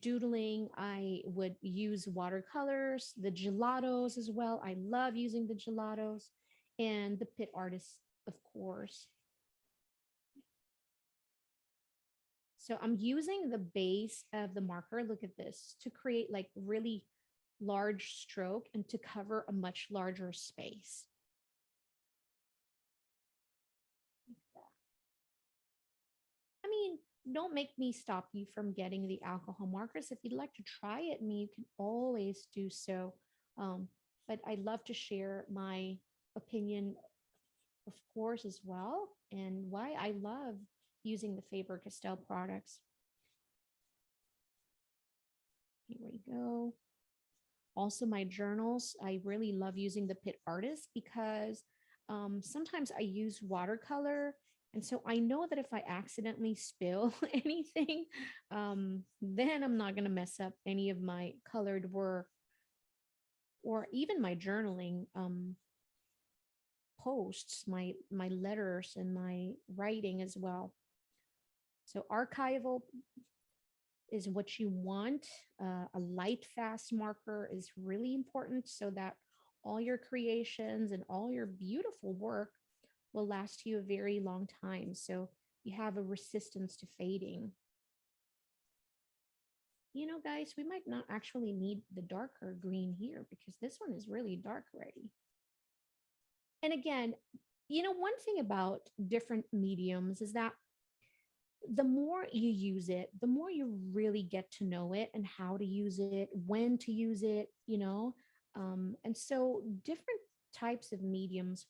doodling, I would use watercolors, the gelatos as well. I love using the gelatos and the Pitt artists, of course. So I'm using the base of the marker, look at this, to create like really large stroke and to cover a much larger space. I mean, don't make me stop you from getting the alcohol markers. If you'd like to try it, you can always do so. But I'd love to share my opinion, of course, as well, and why I love using the Faber-Castell products. Here we go. Also, my journals, I really love using the Pitt Artist because sometimes I use watercolor. And so I know that if I accidentally spill anything, then I'm not going to mess up any of my colored work or even my journaling posts, my letters and my writing as well. So archival is what you want. A light, fast marker is really important so that all your creations and all your beautiful work will last you a very long time. So you have a resistance to fading. You know, guys, we might not actually need the darker green here because this one is really dark already. And again, one thing about different mediums is that the more you use it, the more you really get to know it and how to use it, when to use it, and so different types of mediums,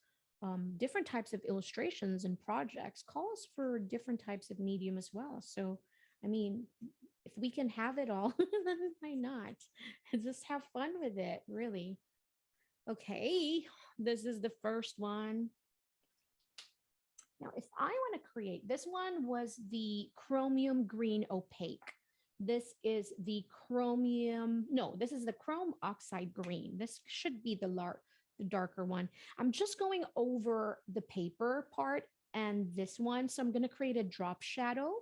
different types of illustrations and projects calls for different types of medium as well. So, I mean, if we can have it all, then why not? Just have fun with it, really. Okay, this is the first one. Now, if I want to create, this one was the Chromium Green Opaque. This is the this is the Chrome Oxide Green. This should be the darker one. I'm just going over the paper part and this one. So I'm going to create a drop shadow.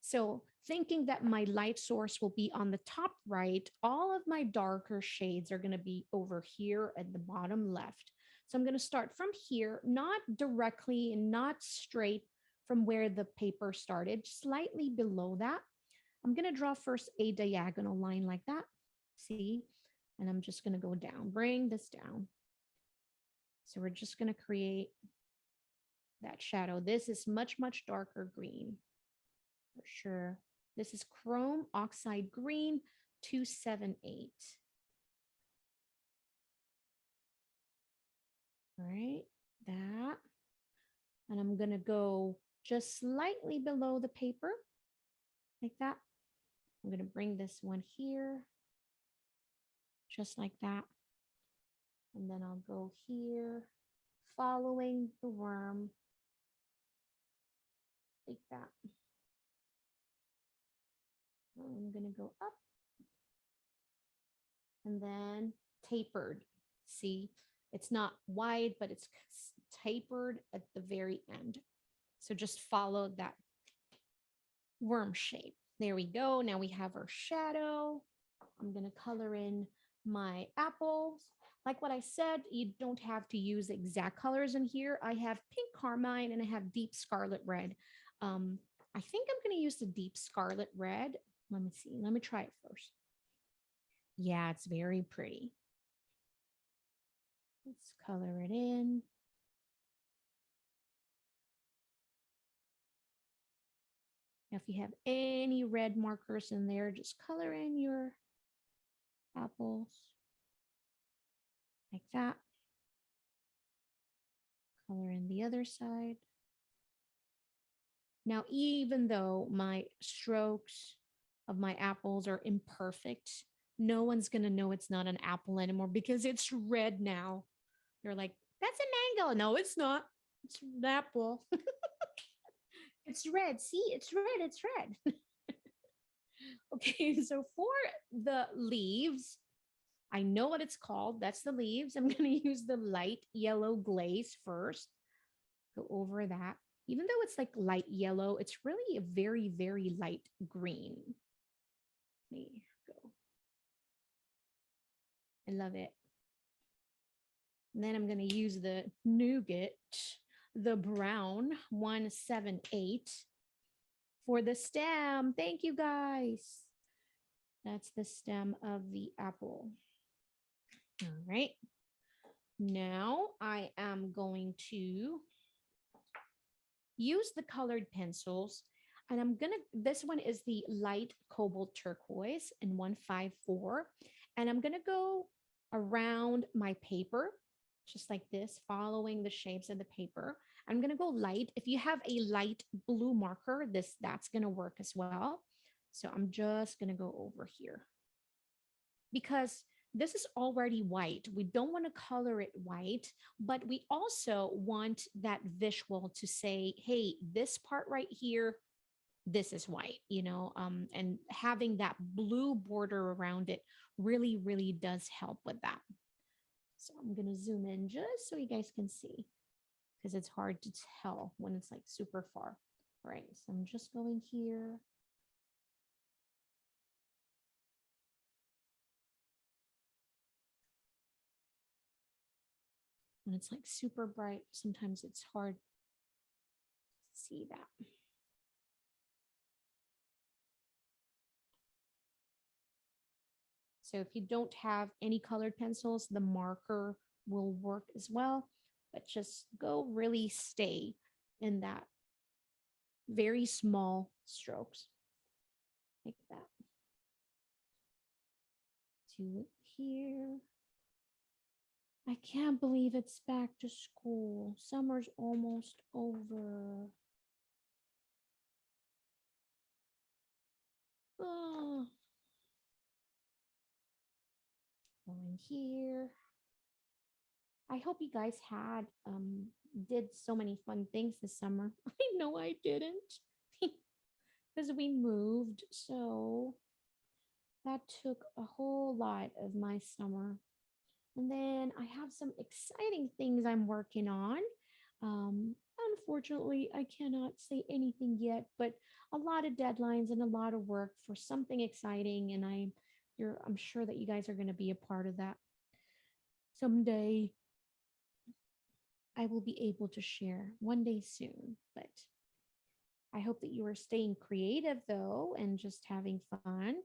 So thinking that my light source will be on the top right, all of my darker shades are going to be over here at the bottom left. So I'm going to start from here, not directly and not straight from where the paper started, slightly below that. I'm going to draw first a diagonal line like that. See? And I'm just going to go down, bring this down. So we're just going to create that shadow. This is much, much darker green for sure. This is Chrome Oxide Green 278. All right, that. And I'm going to go just slightly below the paper, like that. I'm going to bring this one here, just like that. And then I'll go here, following the worm, like that. I'm going to go up and then tapered. See, it's not wide, but it's tapered at the very end. So just follow that worm shape. There we go. Now we have our shadow. I'm going to color in my apples. Like what I said, you don't have to use exact colors in here. I have pink carmine and I have deep scarlet red. I think I'm going to use the deep scarlet red. Let me see. Let me try it first. Yeah, it's very pretty. Let's color it in. Now, if you have any red markers in there, just color in your apples like that. Color in the other side. Now, even though my strokes of my apples are imperfect, no one's going to know it's not an apple anymore because it's red now. They're like, that's a mango. No, it's not. It's an apple. It's red. See, it's red. It's red. Okay, so for the leaves, I know what it's called. That's the leaves. I'm going to use the light yellow glaze first. Go over that. Even though it's like light yellow, it's really a very, very light green. There you go. I love it. And then I'm going to use the Nougat, the brown 178 for the stem. Thank you, guys. That's the stem of the apple. All right. Now I am going to use the colored pencils, and I'm gonna, this one is the light cobalt turquoise in 154, and I'm gonna go around my paper just like this, following the shapes of the paper. I'm gonna go light. If you have a light blue marker, that's gonna work as well. So I'm just gonna go over here because this is already white. We don't want to color it white, but we also want that visual to say, hey, this part right here, this is white, you know, and having that blue border around it really, really does help with that. So I'm going to zoom in just so you guys can see, because it's hard to tell when it's like super far. All right, so I'm just going here. When it's like super bright, sometimes it's hard to see that. So if you don't have any colored pencils, the marker will work as well, but just go really stay in that very small strokes like that. To it here. I can't believe it's back to school. Summer's almost over. Oh. Going here. I hope you guys did so many fun things this summer. I know I didn't because we moved. So that took a whole lot of my summer. And then I have some exciting things I'm working on. Unfortunately, I cannot say anything yet, but a lot of deadlines and a lot of work for something exciting. And I'm sure that you guys are going to be a part of that. Someday I will be able to share one day soon, but I hope that you are staying creative though and just having fun.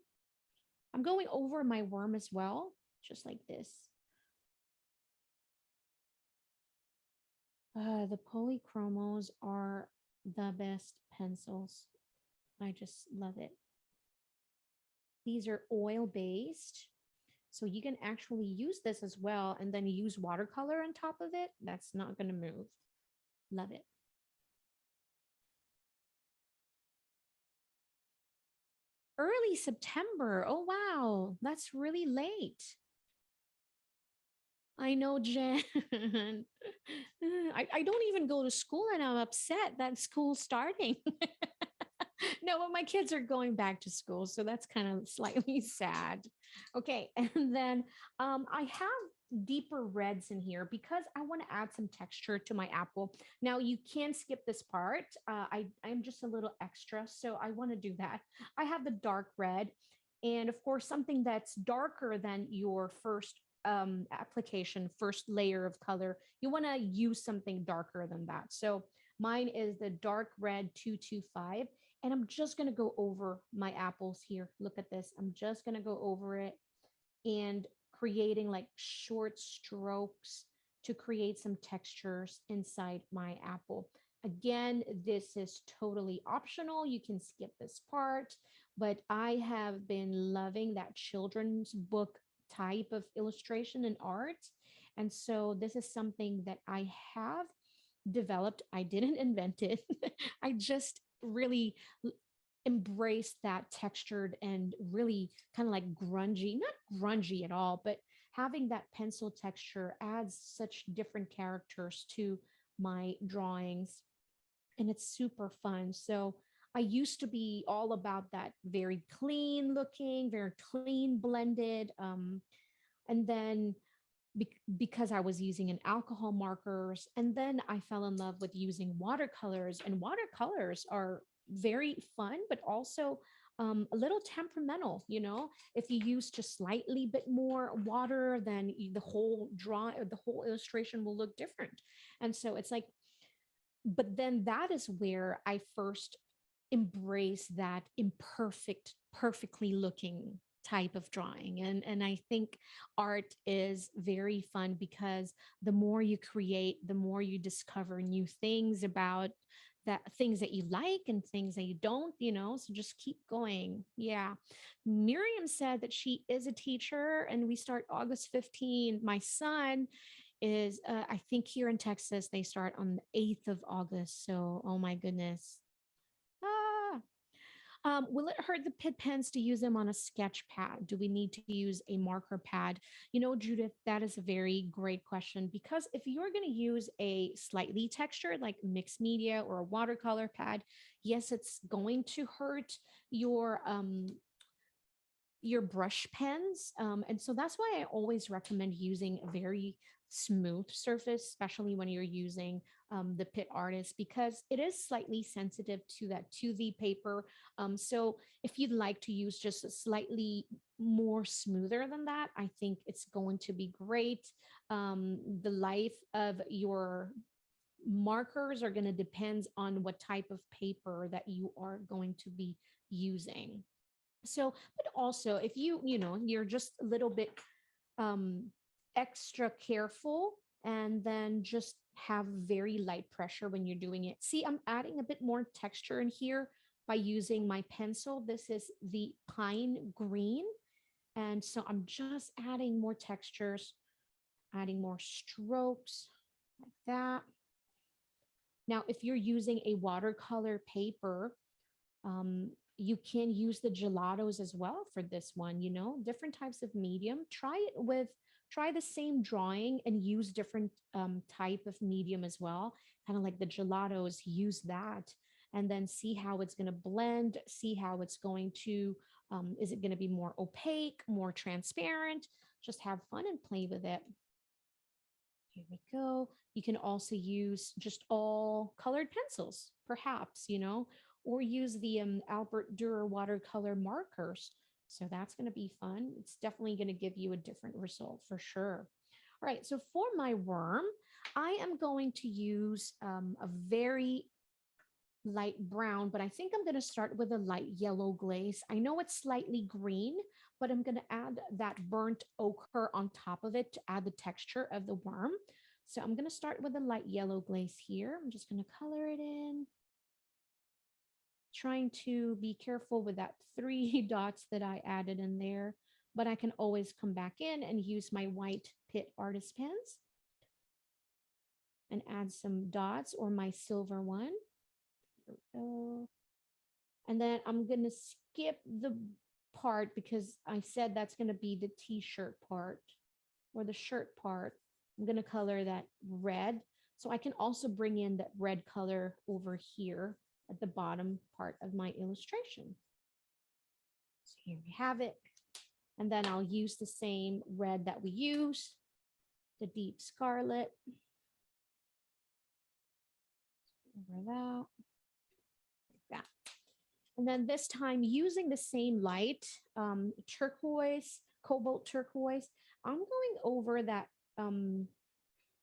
I'm going over my worm as well, just like this. The Polychromos are the best pencils. I just love it. These are oil-based, so you can actually use this as well and then use watercolor on top of it. That's not going to move. Love it. Early September. Oh, wow. That's really late. I know, Jen. I don't even go to school and I'm upset that school's starting. No, well, my kids are going back to school, so that's kind of slightly sad. Okay, and then I have deeper reds in here because I want to add some texture to my apple. Now you can skip this part. I'm just a little extra, so I want to do that. I have the dark red, and of course something that's darker than your first application, first layer of color. You want to use something darker than that. So mine is the dark red 225. And I'm just going to go over my apples here. Look at this. I'm just going to go over it and creating like short strokes to create some textures inside my apple. Again, this is totally optional. You can skip this part, but I have been loving that children's book type of illustration and art. And so this is something that I have developed. I didn't invent it. I just really embrace that textured and really kind of like grungy, not grungy at all, but having that pencil texture adds such different characters to my drawings. And it's super fun. So I used to be all about that very clean looking, very clean blended. And then because I was using an alcohol markers. And then I fell in love with using watercolors, and watercolors are very fun, but also a little temperamental. You know, if you use just slightly bit more water, then the whole draw, the whole illustration will look different. And so it's like, but then that is where I first embrace that imperfect, perfectly looking type of drawing. And I think art is very fun because the more you create, the more you discover new things about that, things that you like and things that you don't, you know, so just keep going. Yeah. Miriam said that she is a teacher and we start August 15. My son is I think here in Texas they start on the 8th of August. So oh my goodness. Ah, will it hurt the Pitt pens to use them on a sketch pad? Do we need to use a marker pad? You know, Judith, that is a very great question because if you're going to use a slightly textured like mixed media or a watercolor pad, yes, it's going to hurt your brush pens. And so that's why I always recommend using a very smooth surface, especially when you're using the Pitt Artist, because it is slightly sensitive to that 2V paper. So if you'd like to use just a slightly more smoother than that, I think it's going to be great. The life of your markers are going to depend on what type of paper that you are going to be using. So, but also if you know, you're just a little bit um, extra careful and then just have very light pressure when you're doing it. See, I'm adding a bit more texture in here by using my pencil. This is the pine green. And so I'm just adding more textures, adding more strokes like that. Now, if you're using a watercolor paper, you can use the gelatos as well for this one, you know, different types of medium. Try the same drawing and use different type of medium as well. Kind of like the gelatos, use that and then see how it's going to blend, see how it's going to, is it going to be more opaque, more transparent? Just have fun and play with it. Here we go. You can also use just all colored pencils, perhaps, you know, or use the Albert Dürer watercolor markers. So that's going to be fun. It's definitely going to give you a different result for sure. All right, so for my worm, I am going to use a very light brown, but I think I'm going to start with a light yellow glaze. I know it's slightly green, but I'm going to add that burnt ochre on top of it to add the texture of the worm. So I'm going to start with a light yellow glaze here. I'm just going to color it in. Trying to be careful with that 3 dots that I added in there, but I can always come back in and use my white Pitt Artist pens and add some dots or my silver one. Here we go. And then I'm going to skip the part because I said that's going to be the t-shirt part or the shirt part. I'm going to color that red. So I can also bring in that red color over here at the bottom part of my illustration. So here we have it. And then I'll use the same red that we used, the deep scarlet. Over that, like that. And then this time using the same light, turquoise, cobalt turquoise, I'm going over that,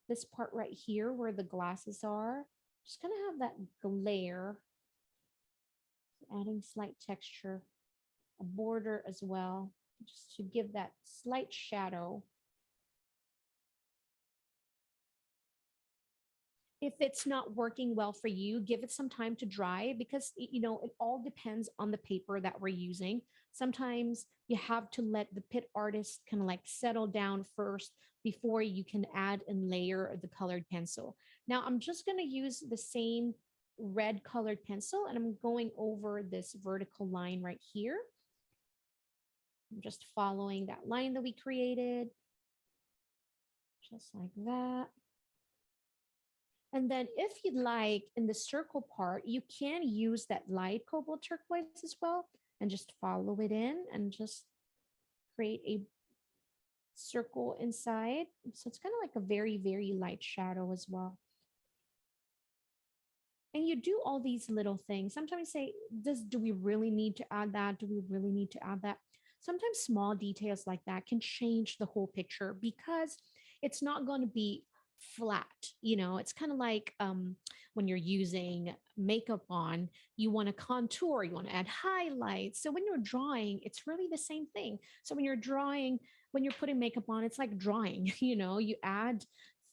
this part right here where the glasses are. Just gonna have that glare, adding slight texture, a border as well, just to give that slight shadow. If it's not working well for you, give it some time to dry because, you know, it all depends on the paper that we're using. Sometimes you have to let the Pitt artist kind of like settle down first before you can add and layer the colored pencil. Now I'm just going to use the same red colored pencil and I'm going over this vertical line right here. I'm just following that line that we created, just like that. And then if you'd like, in the circle part, you can use that light cobalt turquoise as well and just follow it in and just create a circle inside. So it's kind of like a very, very light shadow as well. And you do all these little things. Sometimes say, do we really need to add that? Do we really need to add that? Sometimes small details like that can change the whole picture because it's not going to be flat. You know, it's kind of like when you're using makeup on, you want to contour, you want to add highlights. So when you're drawing, it's really the same thing. So when you're drawing, when you're putting makeup on, it's like drawing, you know, you add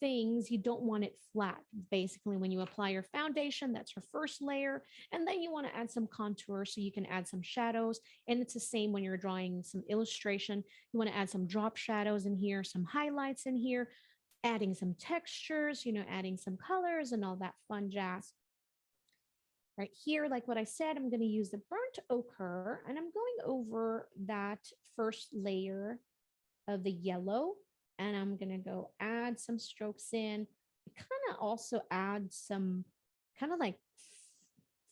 things, you don't want it flat. Basically, when you apply your foundation, that's your first layer. And then you want to add some contour so you can add some shadows. And it's the same when you're drawing some illustration. You want to add some drop shadows in here, some highlights in here, adding some textures, you know, adding some colors and all that fun jazz. Right here, like what I said, I'm going to use the burnt ochre and I'm going over that first layer of the yellow and I'm going to go add some strokes in. Kind of also add some kind of like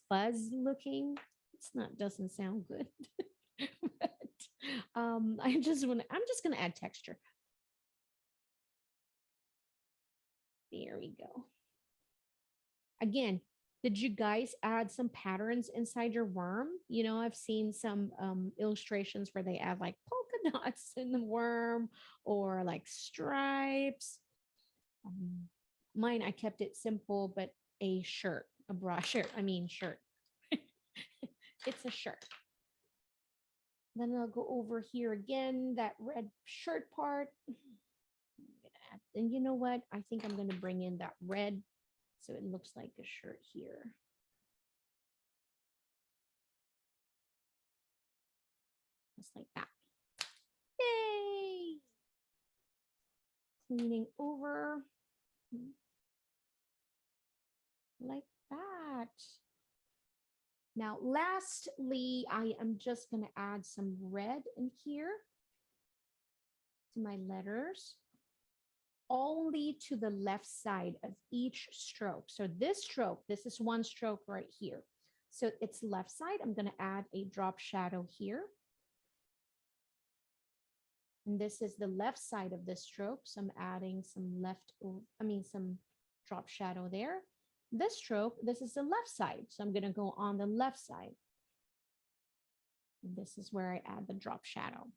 fuzz looking. It's not, doesn't sound good. But I'm just going to add texture. There we go. Again, did you guys add some patterns inside your worm? You know, I've seen some illustrations where they add like polka dots in the worm or like stripes. Mine, I kept it simple, but a shirt, a bra shirt. I mean, shirt. It's a shirt. Then I'll go over here again, that red shirt part. And you know what? I think I'm going to bring in that red so it looks like a shirt here. Just like that. Yay! Cleaning over like that. Now, lastly, I am just going to add some red in here to my letters, only to the left side of each stroke. So this stroke, this is one stroke right here. So it's left side. I'm going to add a drop shadow here. And this is the left side of this stroke. So I'm adding some some drop shadow there. This stroke, this is the left side. So I'm going to go on the left side. And this is where I add the drop shadow,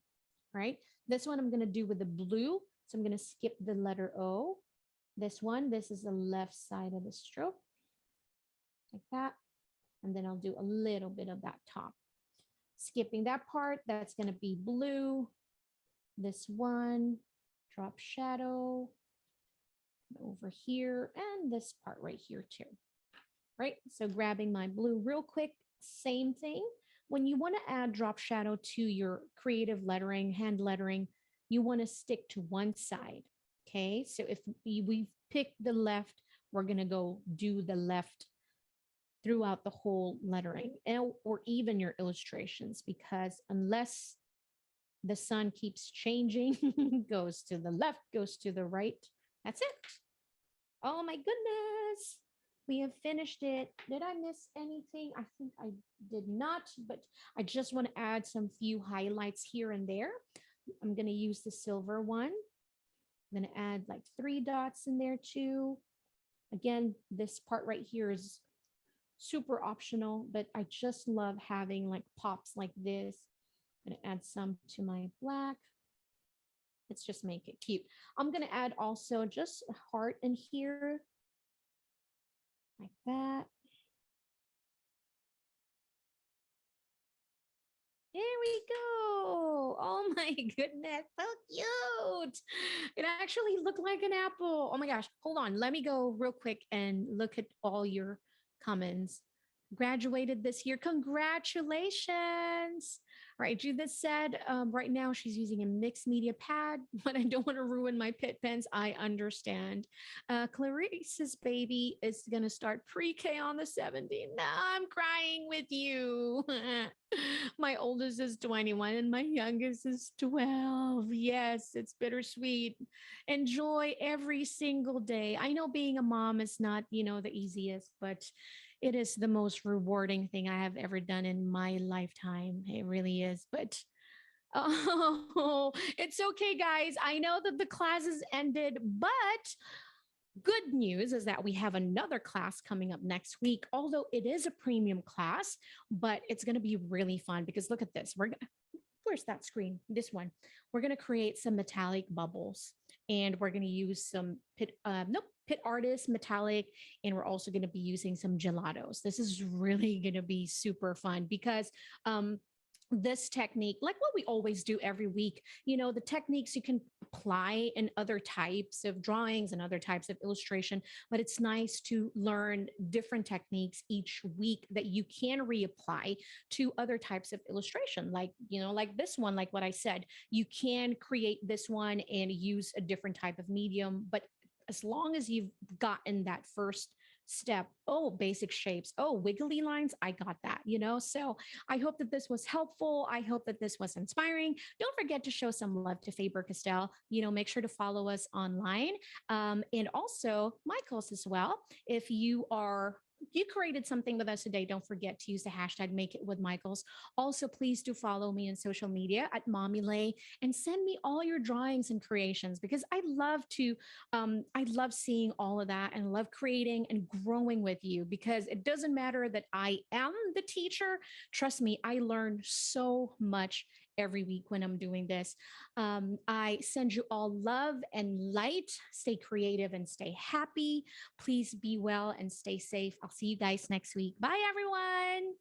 right? This one I'm going to do with the blue. So I'm going to skip the letter O. This one, this is the left side of the stroke, like that. And then I'll do a little bit of that top. Skipping that part, that's going to be blue. This one, drop shadow over here, and this part right here too, right? So grabbing my blue real quick, same thing. When you want to add drop shadow to your creative lettering, hand lettering, you want to stick to one side, okay? So if we pick the left, we're going to go do the left throughout the whole lettering or even your illustrations, because unless the sun keeps changing, goes to the left, goes to the right, that's it. Oh my goodness. we have finished it. Did I miss anything? I think I did not, but I just want to add some few highlights here and there. I'm going to use the silver one. I'm going to add like 3 dots in there too. Again, this part right here is super optional, but I just love having like pops like this. I'm going to add some to my black. Let's just make it cute. I'm going to add also just a heart in here like that. There we go. Oh my goodness, so cute. It actually looked like an apple. Oh my gosh, hold on. Let me go real quick and look at all your comments. Graduated this year. Congratulations. All right, Judith said right now she's using a mixed media pad, but I don't want to ruin my Pitt pens. I understand. Clarice's baby is going to start pre-K on the 17th. Now I'm crying with you. My oldest is 21 and my youngest is 12. Yes, it's bittersweet. Enjoy every single day. I know being a mom is not, the easiest, but it is the most rewarding thing I have ever done in my lifetime. It really is. But oh, it's okay, guys. I know that the class has ended, but good news is that we have another class coming up next week. Although it is a premium class, but it's going to be really fun because look at this. Where's that screen? This one. We're going to create some metallic bubbles and we're going to use some Pitt Artist metallic, and we're also going to be using some gelatos. This is really going to be super fun because this technique, like what we always do every week, the techniques you can apply in other types of drawings and other types of illustration, but it's nice to learn different techniques each week that you can reapply to other types of illustration. Like, like this one, like what I said, you can create this one and use a different type of medium, but as long as you've gotten that first step, basic shapes, wiggly lines, I got that, so I hope that this was helpful. I hope that this was inspiring. Don't forget to show some love to Faber-Castell. Make sure to follow us online, and also Michael's as well. If you created something with us today, don't forget to use the hashtag Make It With Michaels. Also, please do follow me on social media at Mommy Lay and send me all your drawings and creations because I love seeing all of that and love creating and growing with you because it doesn't matter that I am the teacher. Trust me, I learn so much every week when I'm doing this. I send you all love and light. Stay creative and stay happy. Please be well and stay safe. I'll see you guys next week. Bye, everyone.